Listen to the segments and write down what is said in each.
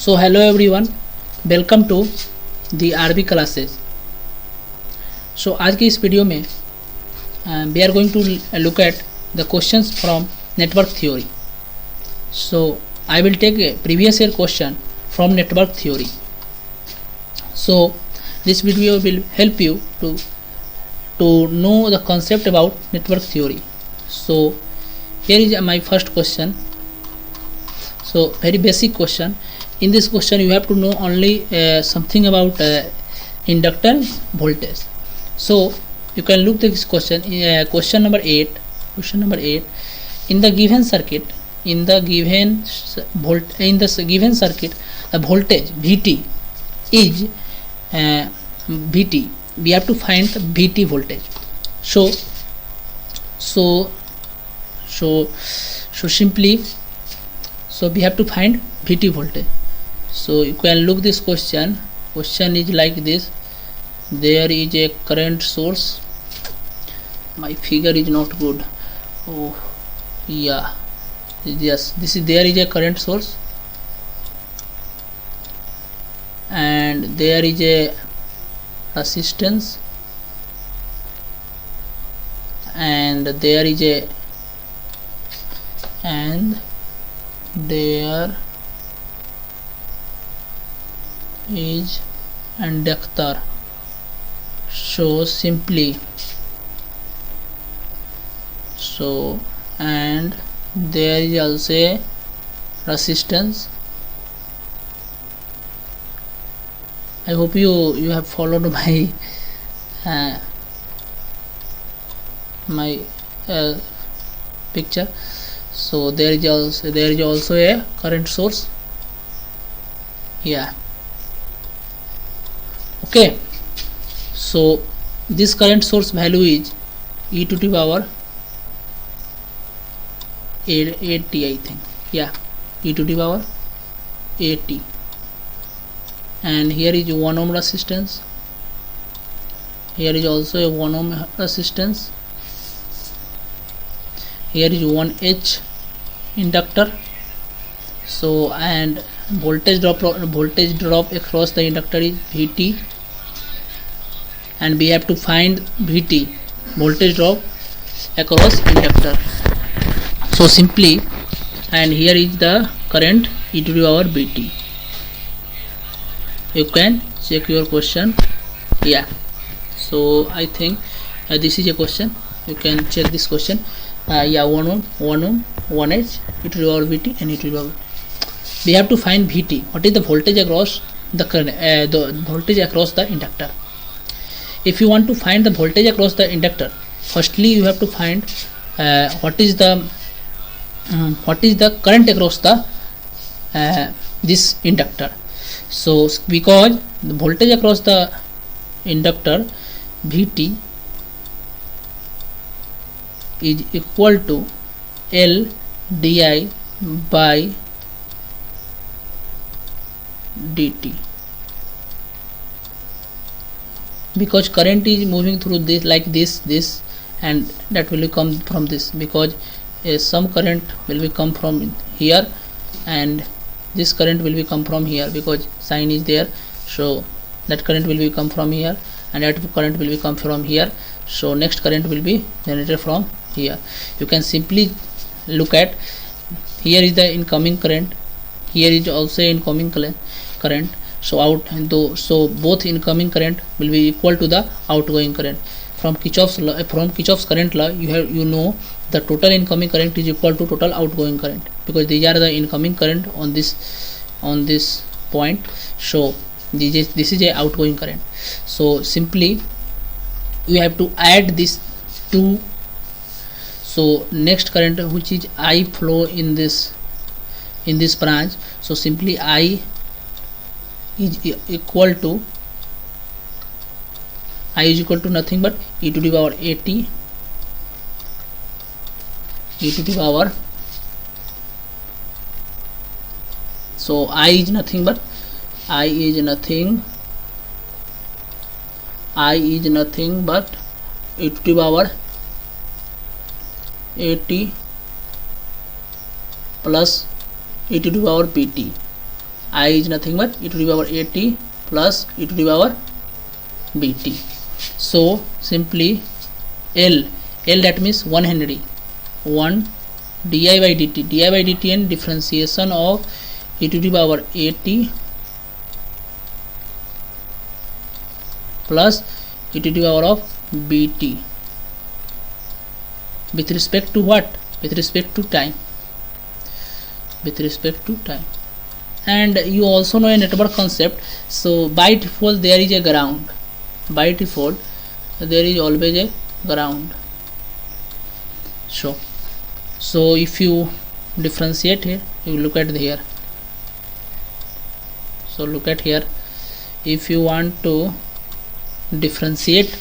So hello everyone, welcome to the RB classes. So आज की इस वीडियो में we are going to look at the questions from network theory. So I will take a previous year question from network theory. So this video will help you to know the concept about network theory. So here is my first question. So very basic question. In this question you have to know only something about inductance voltage. So you can look at this question, question number 8. Question number 8. In the given circuit, in the given circuit, the voltage Vt is Vt. We have to find the Vt voltage. So simply, so we have to find Vt voltage. So you can look this question. Question is like this. There is a current source. My figure is not good. Oh yeah, yes, there is a current source, and there is a resistance, and there is a inductor. So simply, and there is also a resistance. I hope you have followed my picture. So there is also a current source. Yeah, okay. So this current source value is e to the power 80, I think. Yeah, e to the power 80. And here is 1 ohm resistance. Here is also a 1 ohm resistance. Here is 1 H inductor. So and voltage drop across the inductor is Vt, and we have to find Vt voltage drop across inductor. So simply, and here is the current e to the power Vt. You can check your question. Yeah, so I think this is a question. You can check this question. Yeah, 1 ohm, 1 H, e to the power Vt, and e to the power. We have to find Vt. What is the voltage across the current, the voltage across the inductor? If you want to find the voltage across the inductor, firstly you have to find what is the current across the this inductor. So because the voltage across the inductor Vt is equal to L di by dt, because current is moving through this like this, and that will come from this, because some current will be come from here, and this current will be come from here, because sign is there. So that current will be come from here, and that current will be come from here. So next current will be generated from here. You can simply look at, here is the incoming current, here is also incoming current. So both incoming current will be equal to the outgoing current. From Kirchhoff's current law, you know the total incoming current is equal to total outgoing current, because these are the incoming current on this point. So this is a outgoing current. So simply we have to add these two. So next current, which is I flow in this branch. So simply I is equal to nothing but e to the power 80, e to the power. So I is nothing but e to the power 80 plus e to the power pt. I is nothing but e to the power at plus e to the power bt. So simply L that means 1 Henry, 1 di by dt and differentiation of e to the power at plus e to the power of bt with respect to what? With respect to time. And you also know a network concept. So by default there is a ground. By default there is always a ground. So if you differentiate here, you look at here. So look at here. If you want to differentiate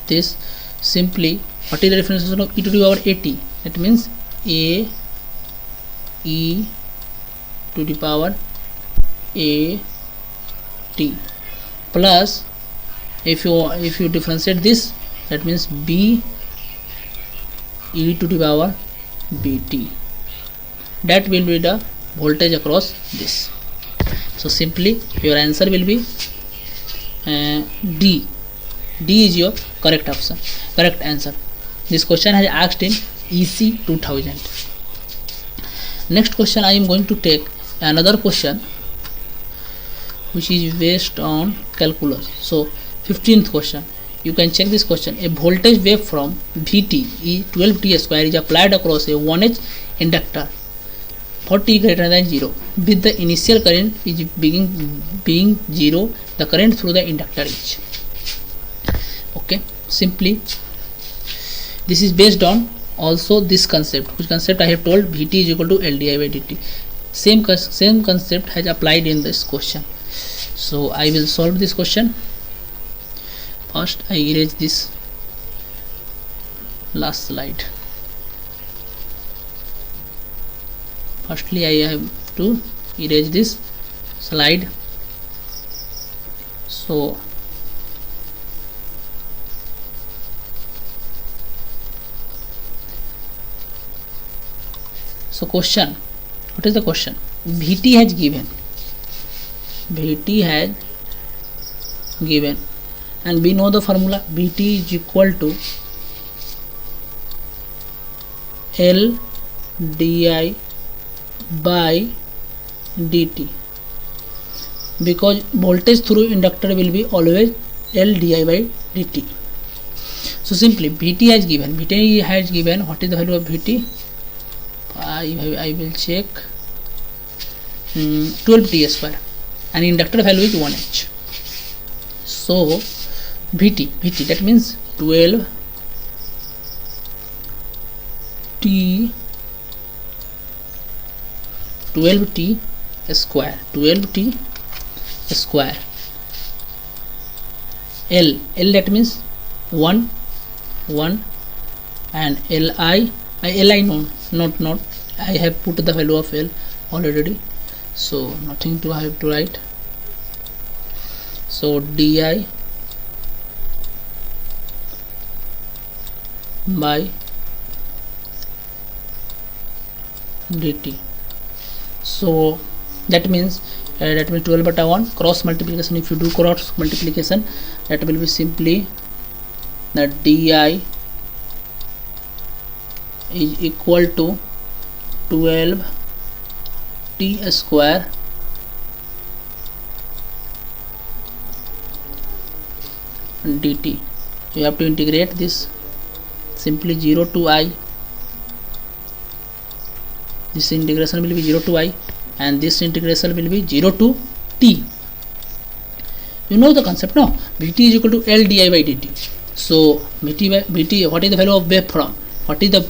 this, simply what is the differentiation of e to the power at? That means a e to the power a t plus if you differentiate this, that means b e to the power bt. That will be the voltage across this. So simply your answer will be D. D is your correct answer. This question has asked in EC 2000. Next question, I am going to take another question which is based on calculus. So 15th question, you can check this question. A voltage waveform Vt is 12t square is applied across a 1H inductor for t greater than 0 with the initial current is being 0. The current through the inductor is. Okay, simply this is based on also this concept. Which concept I have told? Vt is equal to L di by dt. Same concept has applied in this question. So I will solve this question. First I erase this last slide. Firstly I have to erase this slide. So question, what is the question? Vt has given and we know the formula. Vt is equal to L di by dt, because voltage through inductor will be always L di by dt. So simply Vt has given. What is the value of Vt? I will check. 12t square and inductor value is 1H. So Vt that means 12t square. L that means 1 and Li no, not I have put the value of L already, so nothing to have to write. So di by dt. So that means 12 beta 1 cross multiplication. If you do cross multiplication, that will be simply that di is equal to 12t square dt. You have to integrate this, simply 0 to I. This integration will be 0 to I and this integration will be 0 to t. You know the concept, no? Vt is equal to L di by dt. So Vt, what is the value of waveform? What is the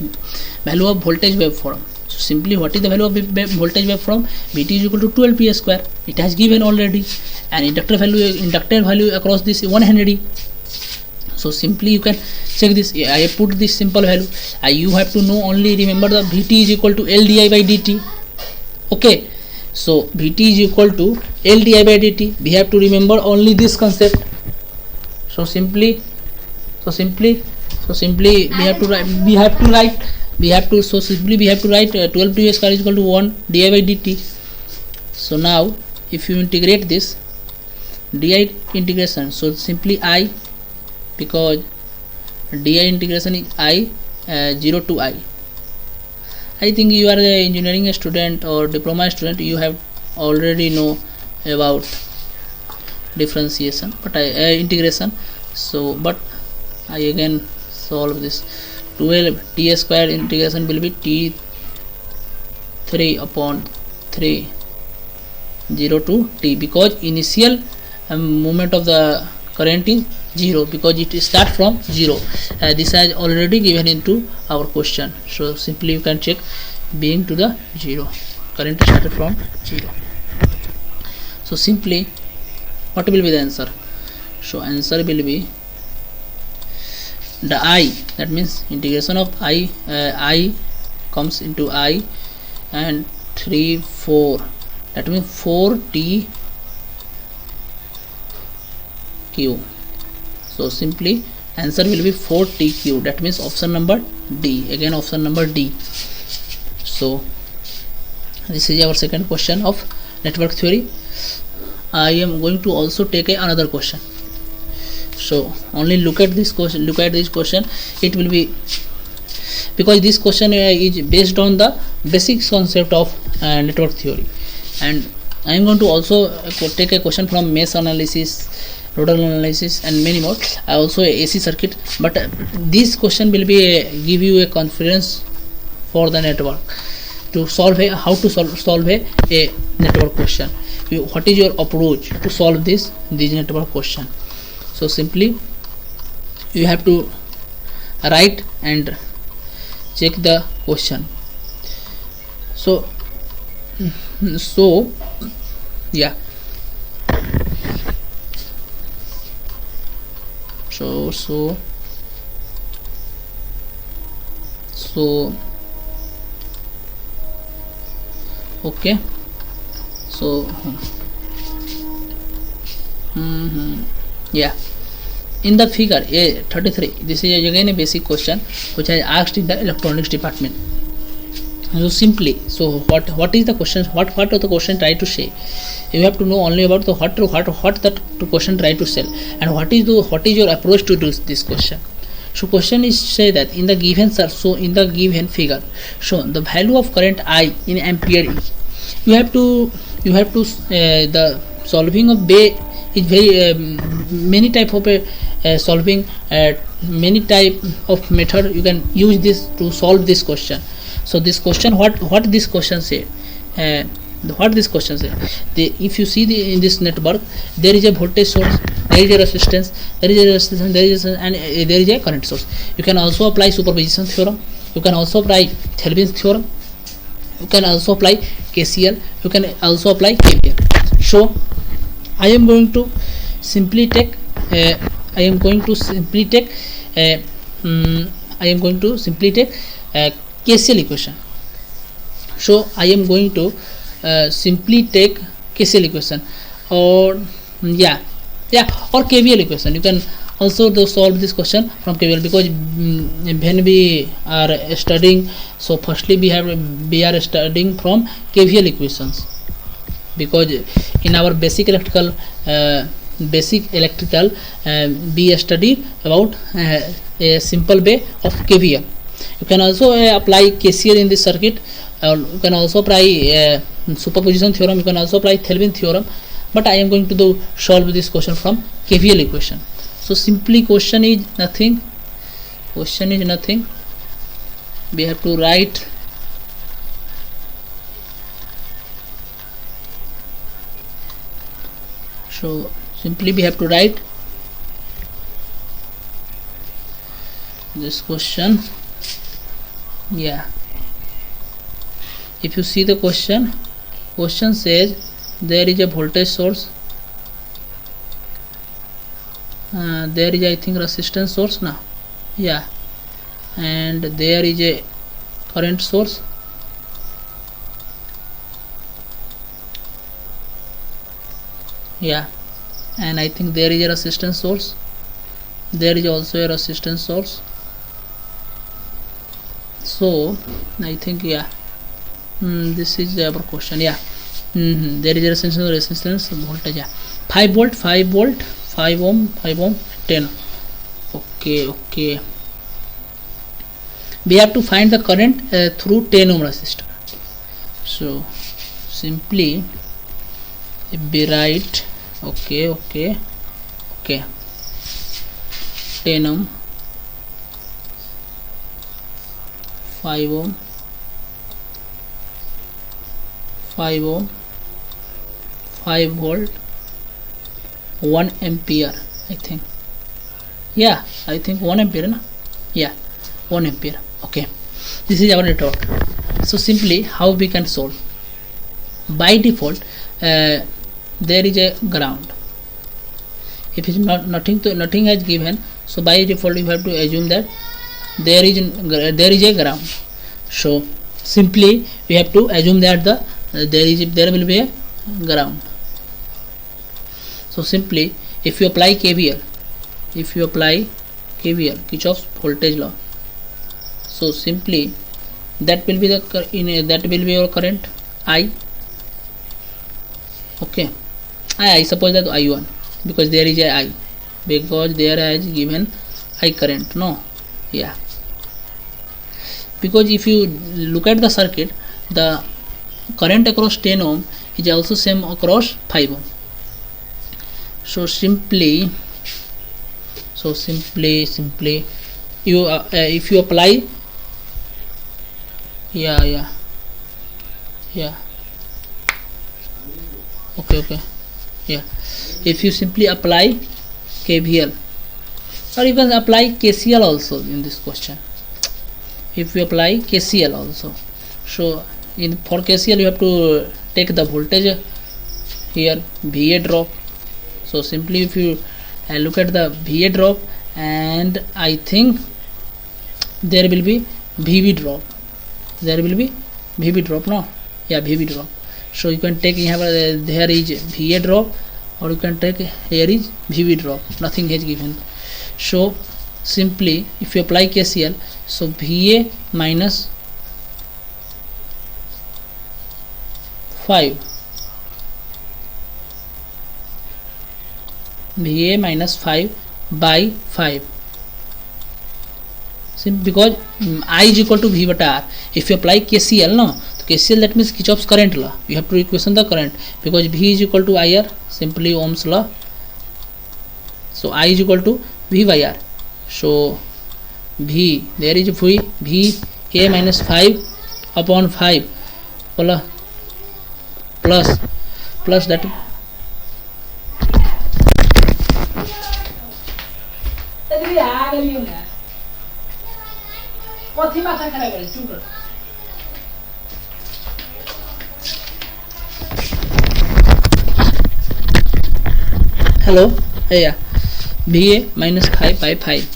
value of voltage waveform? So simply what is the value of voltage waveform? Vt is equal to 12p square. It has given already, and inductor value across this 1 Henry. So simply you can check this. I have put this simple value. You have to know only, remember the Vt is equal to L di by dt. Okay, so Vt is equal to L di by dt. We have to remember only this concept. So simply we have to write 12t square is equal to 1 di by dt. So now if you integrate this di integration, so simply I, because di integration is I 0 to I think you are the engineering student or diploma student, you have already know about differentiation, but integration. So but I again solve this. 12 t square integration will be t 3 upon 3 0 to t, because initial movement of the current is 0, because it start from 0. This is already given into our question, so simply you can check being to the 0, current started from 0. So simply what will be the answer? So answer will be the I, that means integration of I comes into I and 3 4, that means 4t q. So simply answer will be 4tq, that means option number D, again option number D. So this is our second question of network theory. I am going to also take another question. So only look at this question, it will be, because this question is based on the basic concept of network theory, and I am going to also take a question from mesh analysis, nodal analysis, and many more, also AC circuit, but this question will be give you a confidence for the network to solve how to solve a network question. What is your approach to solve this network question? So simply you have to write and check the question. So yeah, so okay, so yeah, in the figure A33, this is again a basic question which I asked in the electronics department. So simply, so what is the question, what are the question try to say? You have to know only about the what that question try to sell, and what is your approach to do this question. So question is say that in the given in the given figure, so the value of current I in ampere is, you have to the solving of Bay is very many type of solving, many type of method you can use this to solve this question. So this question, what this question say, what this question say, if you see in this network, there is a voltage source, there is a resistance, and there is a current source. You can also apply superposition theorem, you can also apply Thevenin's theorem, you can also apply KCL, you can also apply KVL. So I am going to simply take KCL equation. So I am going to simply take KCL equation, or or KVL equation. You can also solve this question from KVL, because when we are studying, so firstly we are studying from KVL equations, because in our basic electrical we study about a simple way of KVL. You can also apply KCL in this circuit, you can also apply superposition theorem, you can also apply Thevenin theorem, but I am going to solve this question from KVL equation. So simply question is nothing, we have to write so simply we have to write this question. Yeah, if you see the question says there is a voltage source, there is I think resistance source now, yeah, and there is a current source, yeah, and I think there is a resistance source, there is also a resistance source. So I think, yeah, this is our question. Yeah, There is a resistance voltage. Yeah. 5 volt, 5 volt, 5 ohm, 5 ohm, 10. Okay. We have to find the current through 10 ohm resistor. So simply we write okay 10 ohm, 5 ohm, 5 ohm, 5 volt, 1 ampere. I think 1 ampere na? Yeah, 1 ampere. Okay, this is our network. So simply how we can solve? By default there is a ground. If it's nothing has given, so by default you have to assume that there is a ground. So simply we have to assume that there will be a ground. So simply if you apply KVL, Kirchhoff's voltage law, so simply that will be your current I. Okay, I suppose that I1, because there is a I, because there is given I current. No, yeah, because if you look at the circuit, the current across 10 ohm is also same across 5 ohm. So simply you if you apply yeah okay yeah, if you simply apply KVL, or you can apply KCL also in this question. If you apply KCL also, so for KCL you have to take the voltage here, VA drop. So simply if you look at the VA drop, and I think there will be VB drop. No, yeah, VB drop. So you can take there is VA drop, or you can take here is VB drop. Nothing is given. So simply if you apply KCL, so VA minus 5, VA minus 5 by 5, because I is equal to V beta R. If you apply KCL, no, so KCL, that means Kirchhoff's current law. You have to equation the current, because V is equal to IR, simply Ohm's law. So I is equal to V by R. So V, there is V A minus 5 upon 5 plus that hello, yeah, VA minus 5 by 5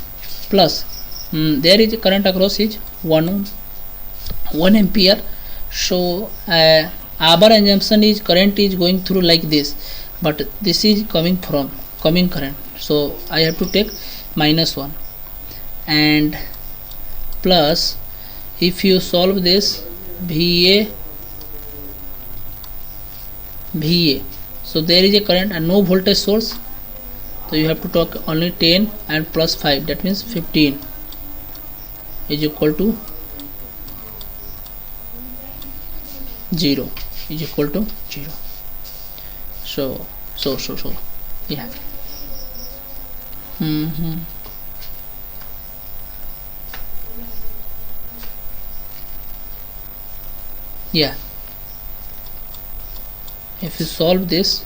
plus there is a current across is 1 ampere. So our assumption is current is going through like this, but this is coming current, so I have to take -1 and plus, if you solve this VA, so there is a current and no voltage source, so you have to talk only 10 and plus 5, that means 15 is equal to 0, so yeah. Yeah, if you solve this